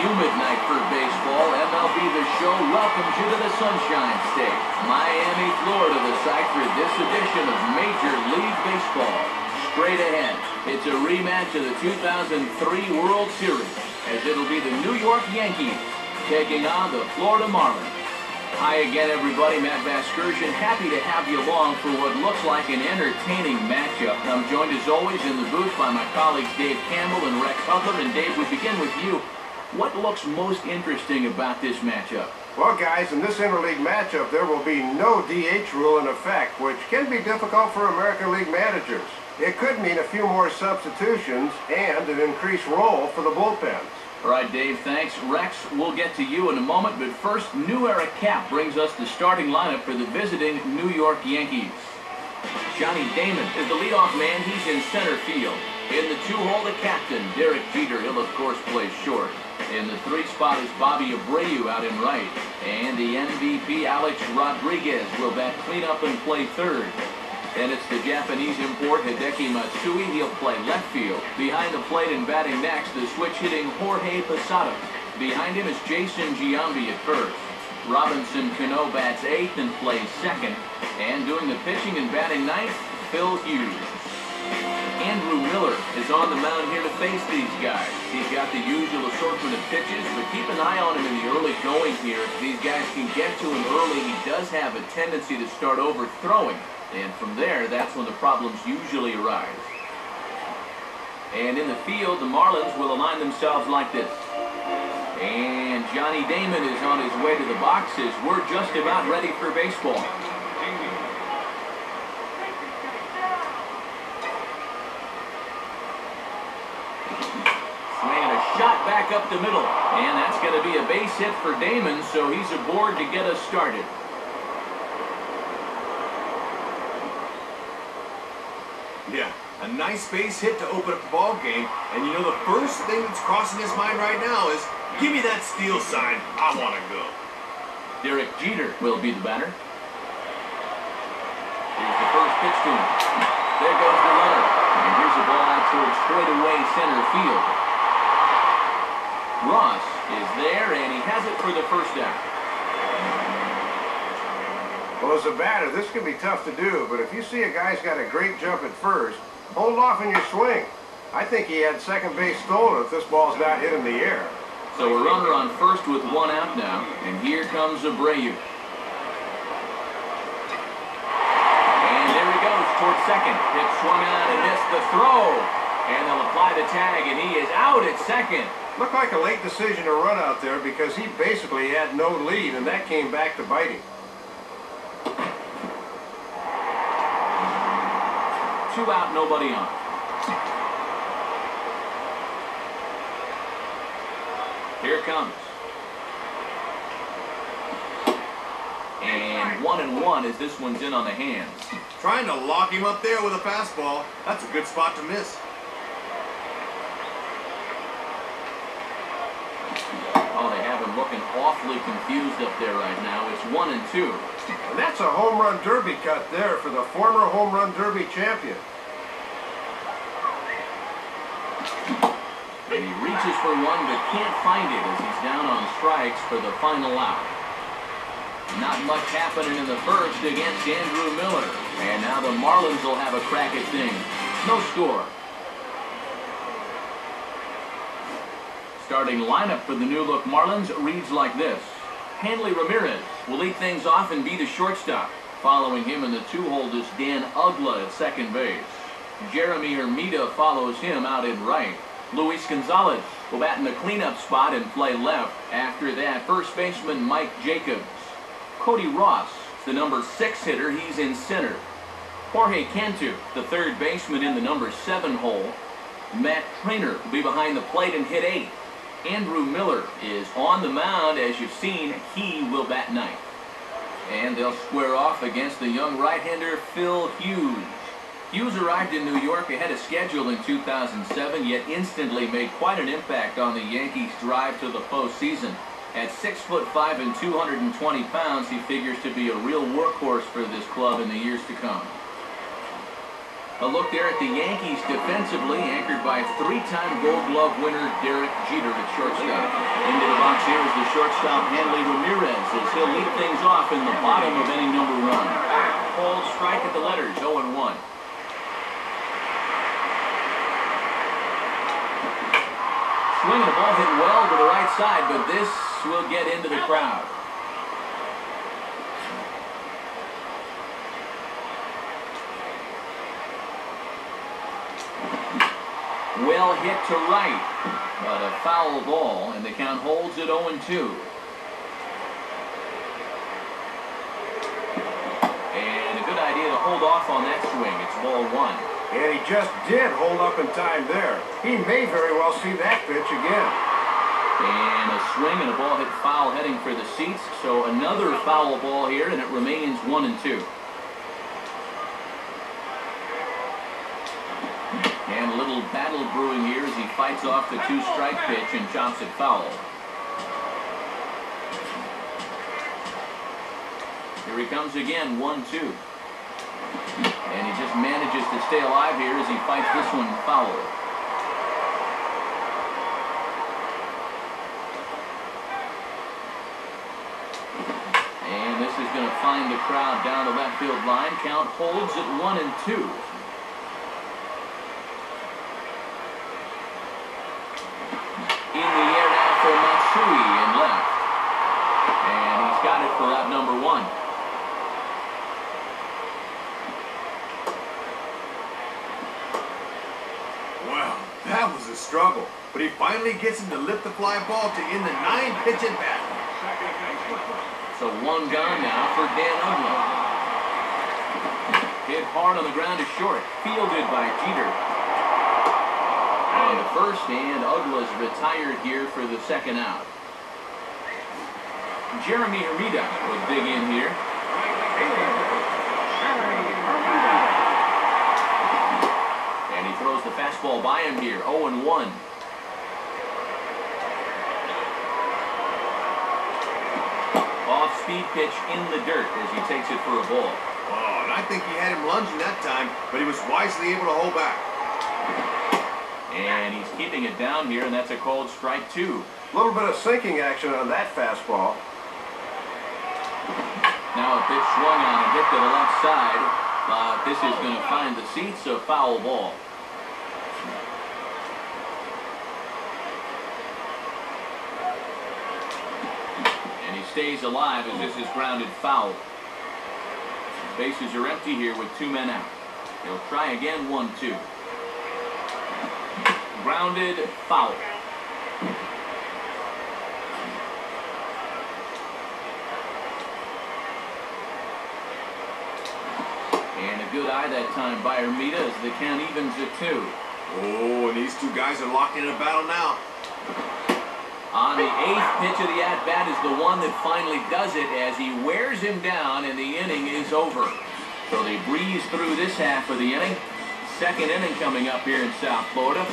humid night for baseball. MLB The Show welcomes you to the Sunshine State, Miami, Florida, the site for this edition of Major League Baseball. Straight ahead, it's a rematch of the 2003 World Series, as it'll be the New York Yankees taking on the Florida Marlins. Hi again, everybody. Matt Vasgersian, happy to have you along for what looks like an entertaining matchup. I'm joined, as always, in the booth by my colleagues Dave Campbell and Rex Hudler. And Dave, we begin with you. What looks most interesting about this matchup? Well, guys, in this interleague matchup, there will be no DH rule in effect, which can be difficult for American League managers. It could mean a few more substitutions and an increased role for the bullpens. All right, Dave, thanks. Rex, we'll get to you in a moment, but first, New Era Cap brings us the starting lineup for the visiting New York Yankees. Johnny Damon is the leadoff man. He's in center field. In the two-hole, the captain, Derek Jeter. He'll, of course, play short. In the three spot is Bobby Abreu out in right. And the MVP, Alex Rodriguez, will bat cleanup and play third. Then it's the Japanese import, Hideki Matsui. He'll play left field. Behind the plate and batting next, the switch-hitting Jorge Posada. Behind him is Jason Giambi at first. Robinson Cano bats eighth and plays second. And doing the pitching and batting ninth, Phil Hughes. Andrew Miller is on the mound here to face these guys. He's got the usual assortment of pitches, but keep an eye on him in the early going here. If these guys can get to him early, he does have a tendency to start overthrowing. And from there, that's when the problems usually arise. And in the field, the Marlins will align themselves like this. And Johnny Damon is on his way to the boxes. We're just about ready for baseball. Swinging a shot back up the middle. And that's going to be a base hit for Damon, so he's aboard to get us started. Yeah, a nice base hit to open up the ball game, and you know the first thing that's crossing his mind right now is, give me that steal sign, I want to go. Derek Jeter will be the batter. Here's the first pitch to him. There goes the runner. And here's the ball out towards straightaway center field. Ross is there, and he has it for the first out. Well, as a batter, this can be tough to do, but if you see a guy's got a great jump at first, hold off in your swing. I think he had second base stolen if this ball's not hit in the air. So a runner on first with one out now, and here comes Abreu. And there he goes towards second. It swung on and missed the throw. And they'll apply the tag, and he is out at second. Looked like a late decision to run out there because he basically had no lead, and that came back to bite him. 2 out, nobody on. Here it comes. And 1-1 as this one's in on the hands. Trying to lock him up there with a fastball. That's a good spot to miss. Oh, they have him looking awfully confused up there right now. It's 1-2. And that's a home run derby cut there for the former home run derby champion. And he reaches for one but can't find it as he's down on strikes for the final out. Not much happening in the first against Andrew Miller. And now the Marlins will have a crack at things. No score. Starting lineup for the new-look Marlins reads like this. Hanley Ramirez will lead things off and be the shortstop. Following him in the two-hole is Dan Ugla at second base. Jeremy Hermida follows him out in right. Luis Gonzalez will bat in the cleanup spot and play left. After that, first baseman Mike Jacobs. Cody Ross, the number 6 hitter, he's in center. Jorge Cantu, the third baseman, in the number 7 hole. Matt Trainer will be behind the plate and hit 8. Andrew Miller is on the mound. As you've seen, he will bat ninth. And they'll square off against the young right-hander Phil Hughes. Hughes arrived in New York ahead of schedule in 2007, yet instantly made quite an impact on the Yankees' drive to the postseason. At 6'5" and 220 pounds, he figures to be a real workhorse for this club in the years to come. A look there at the Yankees defensively, anchored by three-time Gold Glove winner Derek Jeter at shortstop. Into the box here is the shortstop Hanley Ramirez as he'll lead things off in the bottom of inning number 1. Called strike at the letters, 0-1. Swinging the ball hit well to the right side, but this will get into the crowd. Well hit to right, but a foul ball, and the count holds at 0-2. And a good idea to hold off on that swing. It's ball 1. And he just did hold up in time there. He may very well see that pitch again. And a swing and a ball hit foul heading for the seats. So another foul ball here, and it remains 1-2. And a little battle brewing here as he fights off the 2-strike pitch and chops it foul. Here he comes again, 1-2. And he just manages to stay alive here as he fights this one foul. And this is going to find the crowd down the left field line. Count holds at 1-2. In the air now for Matsui in left. And he's got it for out number 1. Wow, that was a struggle. But he finally gets him to lift the fly ball to end the 9-pitch at bat. So 1 gone now for Dan Ugla. Hit hard on the ground to short. Fielded by Jeter. On the first, and Ugla's retired here for the second out. Jeremy Hermida will dig in here. And he throws the fastball by him here, 0-1. Off-speed pitch in the dirt as he takes it for a ball. Oh, and I think he had him lunging that time, but he was wisely able to hold back. And he's keeping it down here, and that's a called strike 2. A little bit of sinking action on that fastball. Now a pitch swung on and hit to the left side. This is going to find the seats, a foul ball. And he stays alive as this is grounded foul. Bases are empty here with 2 men out. He'll try again, 1-2. Grounded foul. And a good eye that time by Hermida as the count evens at 2. Oh, and these 2 guys are locked in a battle now. On the 8th pitch of the at-bat is the one that finally does it as he wears him down and the inning is over. So they breeze through this half of the inning. Second inning coming up here in South Florida.